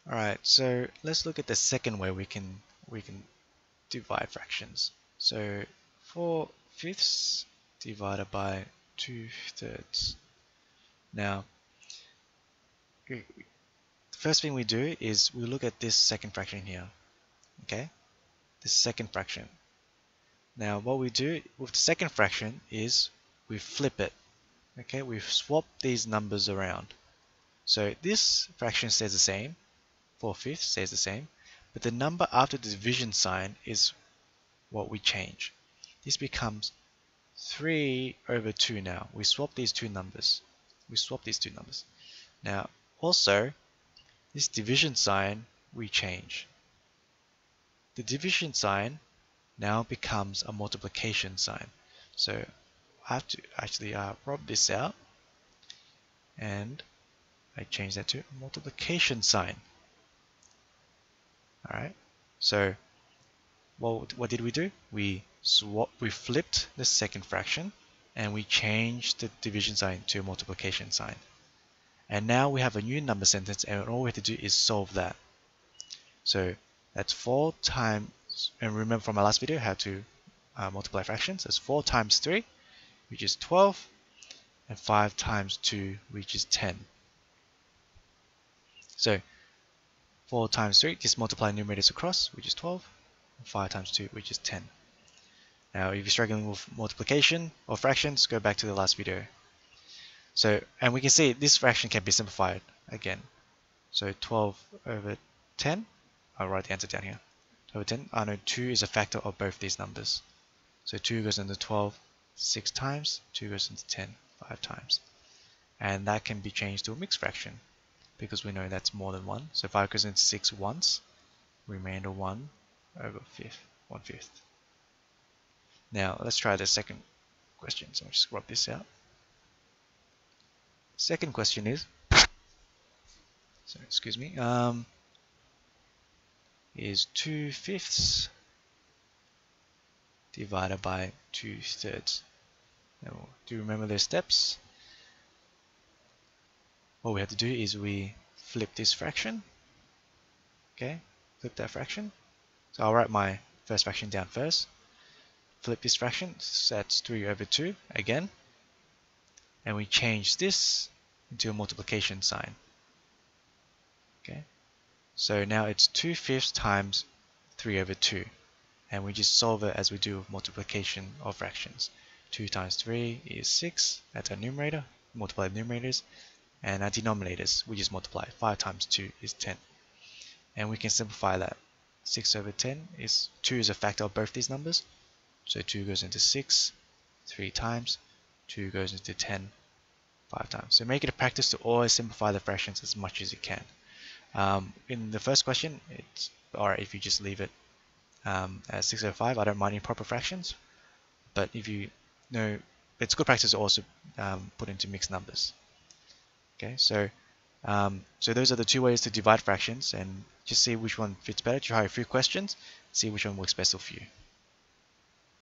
Alright, so let's look at the second way we can divide fractions. So 4/5 divided by 2/3. Now, the first thing we do is we look at this second fraction here. Okay, this second fraction. Now, what we do with the second fraction is we flip it. Okay, we swap these numbers around. So this fraction stays the same, 4/5 stays the same, but the number after the division sign is what we change. This becomes 3/2 now. We swap these two numbers. Now, also, this division sign we change. The division sign now becomes a multiplication sign. So I have to actually rub this out, and I change that to a multiplication sign. Alright, so what did we do? We flipped the second fraction, and we changed the division sign to a multiplication sign. And now we have a new number sentence, and all we have to do is solve that. So that's 4 times, and remember from my last video how to multiply fractions. That's 4 times 3, which is 12, and 5 times 2, which is 10. So 4 times 3, just multiply numerators across, which is 12, and 5 times 2, which is 10. Now, if you're struggling with multiplication or fractions, go back to the last video. So, and we can see this fraction can be simplified again. So 12/10, I'll write the answer down here. 12/10, I know 2 is a factor of both these numbers. So 2 goes into 12 6 times, 2 goes into 10 5 times. And that can be changed to a mixed fraction, because we know that's more than 1. So 5 goes into 6 once, remainder 1/5. Now let's try the second question. So I'll just rub this out. Second question is, is 2/5 divided by 2/3. Now, do you remember the steps? What we have to do is we flip this fraction. Okay, flip that fraction. So I'll write my first fraction down first. Flip this fraction, so that's 3/2 again. And we change this into a multiplication sign. Okay, so now it's 2/5 times 3/2. And we just solve it as we do with multiplication of fractions. 2 times 3 is 6, that's our numerator, multiply the numerators, and our denominators, we just multiply. 5 times 2 is 10. And we can simplify that. 6/10 is 2 is a factor of both these numbers, so 2 goes into 6 3 times, 2 goes into 10 5 times. So make it a practice to always simplify the fractions as much as you can. In the first question, it's alright if you just leave it as 6/5. I don't mind improper fractions, but if you know, it's good practice to also put into mixed numbers. Okay, so those are the two ways to divide fractions, and just see which one fits better. Try a few questions, see which one works best for you.